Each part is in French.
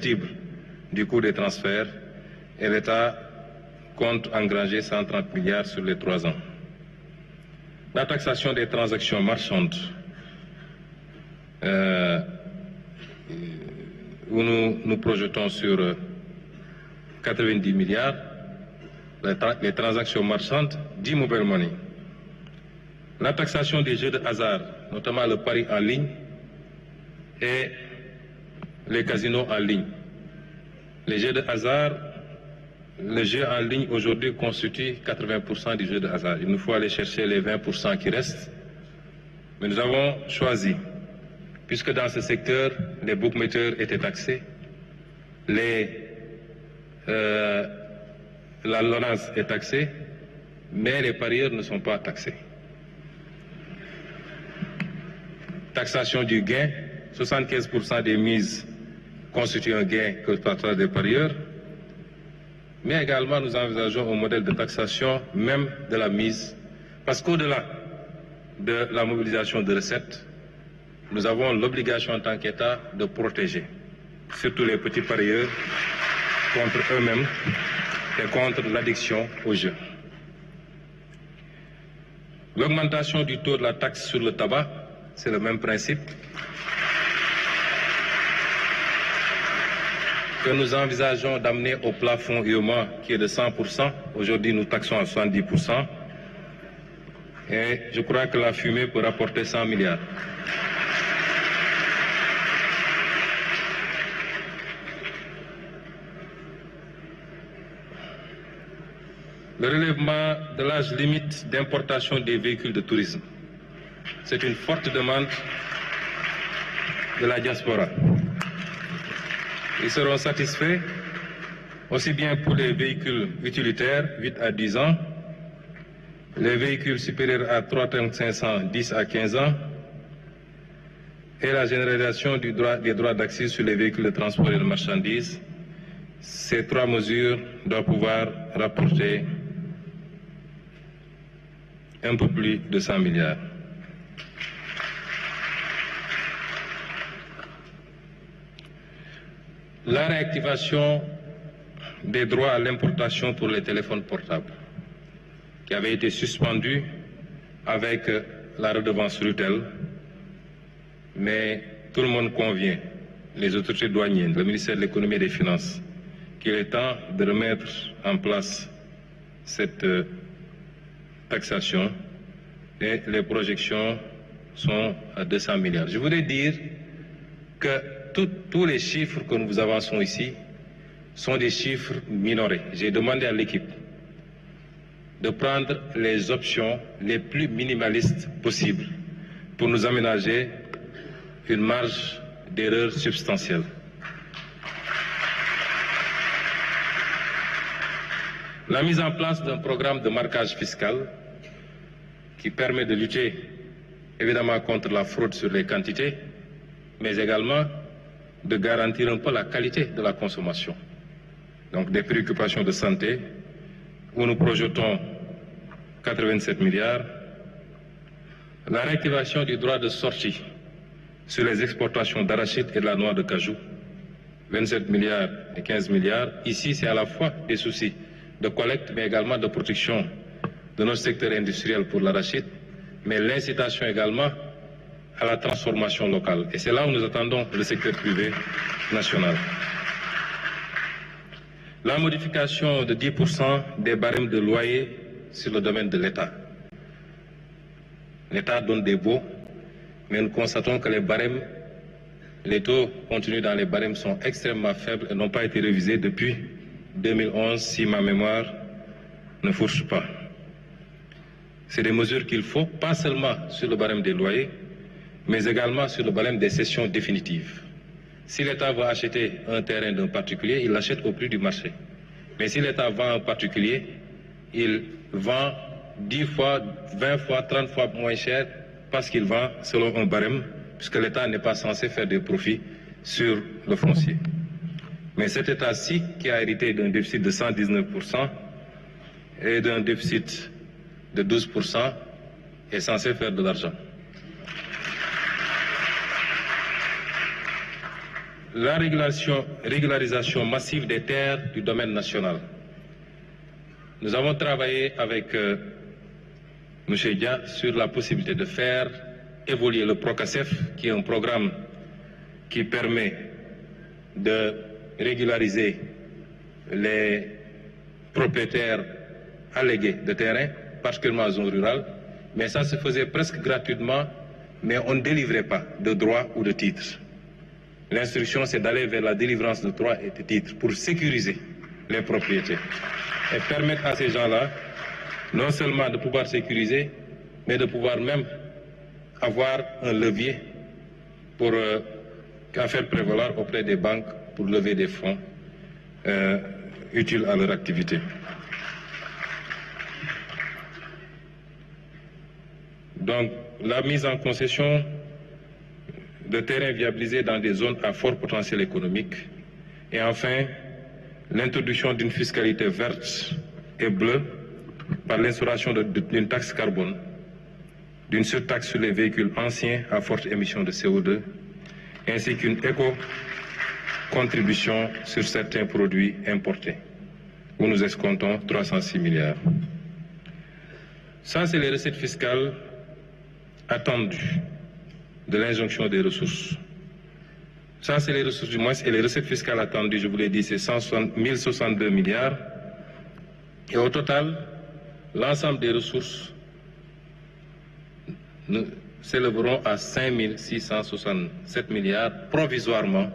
du coût des transferts et l'État compte engranger 130 milliards sur les 3 ans. La taxation des transactions marchandes, où nous projetons sur 90 milliards, les transactions marchandes d'e-mobile money. La taxation des jeux de hasard, notamment le pari en ligne et les casinos en ligne. Les jeux de hasard, le jeu en ligne aujourd'hui constitue 80% du jeu de hasard. Il nous faut aller chercher les 20% qui restent. Mais nous avons choisi, puisque dans ce secteur, les bookmakers étaient taxés, la LONASE est taxée, mais les parieurs ne sont pas taxés. Taxation du gain, 75% des mises constituent un gain que partagent des parieurs, mais également nous envisageons un modèle de taxation même de la mise, parce qu'au-delà de la mobilisation de recettes, nous avons l'obligation en tant qu'État de protéger surtout les petits parieurs contre eux-mêmes et contre l'addiction au jeu. L'augmentation du taux de la taxe sur le tabac, c'est le même principe que nous envisageons d'amener au plafond UEMOA qui est de 100%. Aujourd'hui, nous taxons à 70%. Et je crois que la fumée peut rapporter 100 milliards. Le relèvement de l'âge limite d'importation des véhicules de tourisme. C'est une forte demande de la diaspora. Ils seront satisfaits aussi bien pour les véhicules utilitaires, 8 à 10 ans, les véhicules supérieurs à 3 tonnes 500, 10 à 15 ans, et la généralisation des droits d'accès sur les véhicules de transport et de marchandises. Ces 3 mesures doivent pouvoir rapporter un peu plus de 100 milliards. La réactivation des droits à l'importation pour les téléphones portables, qui avait été suspendue avec la redevance RUTEL, mais tout le monde convient, les autorités douanières, le ministère de l'économie et des finances, qu'il est temps de remettre en place cette taxation et les projections sont à 200 milliards. Je voudrais dire que tous les chiffres que nous avançons ici sont des chiffres minorés. J'ai demandé à l'équipe de prendre les options les plus minimalistes possibles pour nous aménager une marge d'erreur substantielle. La mise en place d'un programme de marquage fiscal qui permet de lutter évidemment contre la fraude sur les quantités, mais également de garantir un peu la qualité de la consommation. Donc des préoccupations de santé, où nous projetons 87 milliards. La réactivation du droit de sortie sur les exportations d'arachide et de la noix de cajou, 27 milliards et 15 milliards. Ici, c'est à la fois des soucis de collecte, mais également de protection de notre secteur industriel pour l'arachide, mais l'incitation également à la transformation locale. Et c'est là où nous attendons le secteur privé national. La modification de 10% des barèmes de loyer sur le domaine de l'État. L'État donne des baux, mais nous constatons que les taux contenus dans les barèmes sont extrêmement faibles et n'ont pas été révisés depuis 2011, si ma mémoire ne fourche pas. C'est des mesures qu'il faut, pas seulement sur le barème des loyers, mais également sur le barème des cessions définitives. Si l'État veut acheter un terrain d'un particulier, il l'achète au prix du marché. Mais si l'État vend un particulier, il vend 10 fois, 20 fois, 30 fois moins cher parce qu'il vend selon un barème, puisque l'État n'est pas censé faire des profits sur le foncier. Mais cet État-ci, qui a hérité d'un déficit de 119% et d'un déficit de 12%, est censé faire de l'argent. la régularisation massive des terres du domaine national. Nous avons travaillé avec M. Dia sur la possibilité de faire évoluer le PROCASEF, qui est un programme qui permet de régulariser les propriétaires allégués de terrain, particulièrement en zone rurale, mais ça se faisait presque gratuitement, mais on ne délivrait pas de droits ou de titres. L'instruction, c'est d'aller vers la délivrance de droits et de titres pour sécuriser les propriétés et permettre à ces gens-là non seulement de pouvoir sécuriser, mais de pouvoir même avoir un levier pour faire prévaloir auprès des banques pour lever des fonds utiles à leur activité. Donc, la mise en concession de terrains viabilisés dans des zones à fort potentiel économique. Et enfin, l'introduction d'une fiscalité verte et bleue par l'instauration d'une taxe carbone, d'une surtaxe sur les véhicules anciens à forte émission de CO2, ainsi qu'une éco-contribution sur certains produits importés, où nous escomptons 306 milliards. Ça, c'est les recettes fiscales attendues de l'injonction des ressources. Ça, c'est les ressources du moins, et les recettes fiscales attendues, je vous l'ai dit, c'est 1062 milliards. Et au total, l'ensemble des ressources s'élèveront à 5667 milliards provisoirement,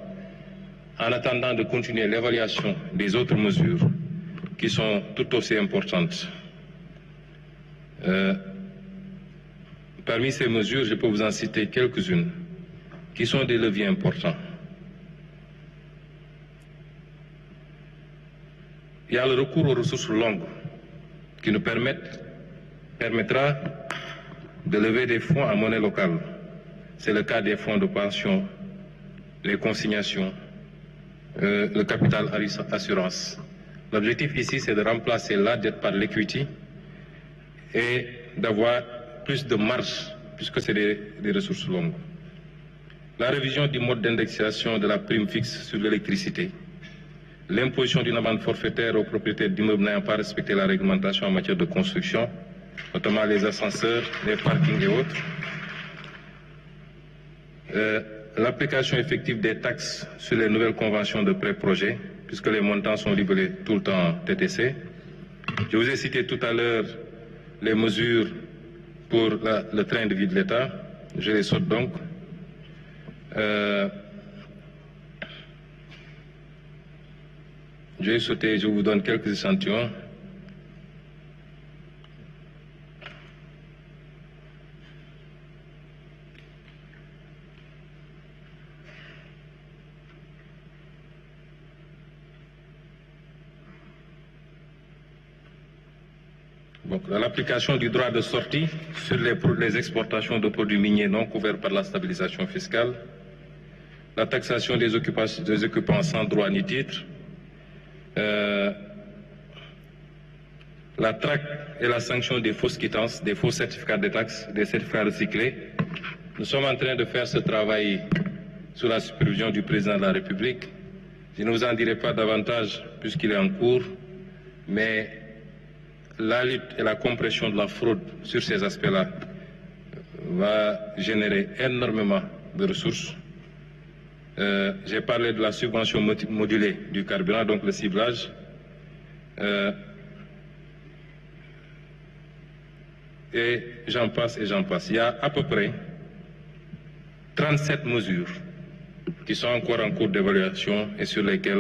en attendant de continuer l'évaluation des autres mesures qui sont tout aussi importantes. Parmi ces mesures, je peux vous en citer quelques-unes qui sont des leviers importants. Il y a le recours aux ressources longues qui nous permettra de lever des fonds en monnaie locale. C'est le cas des fonds de pension, les consignations, le capital assurance. L'objectif ici, c'est de remplacer la dette par l'equity et d'avoir plus de marge, puisque c'est des ressources longues. La révision du mode d'indexation de la prime fixe sur l'électricité, l'imposition d'une amende forfaitaire aux propriétaires d'immeubles n'ayant pas respecté la réglementation en matière de construction, notamment les ascenseurs, les parkings et autres, l'application effective des taxes sur les nouvelles conventions de pré-projet, puisque les montants sont libellés tout le temps en TTC. Je vous ai cité tout à l'heure les mesures pour le train de vie de l'État. Je les saute donc. Je vais sauter, je vous donne quelques échantillons. L'application du droit de sortie sur les exportations de produits miniers non couverts par la stabilisation fiscale, la taxation des occupants sans droit ni titre, la traque et la sanction des fausses quittances, des faux certificats de taxes, des certificats recyclés. Nous sommes en train de faire ce travail sous la supervision du président de la République. Je ne vous en dirai pas davantage puisqu'il est en cours, mais la lutte et la compression de la fraude sur ces aspects-là va générer énormément de ressources. J'ai parlé de la subvention modulée du carburant, donc le ciblage. Et j'en passe et j'en passe. Il y a à peu près 37 mesures qui sont encore en cours d'évaluation et sur lesquelles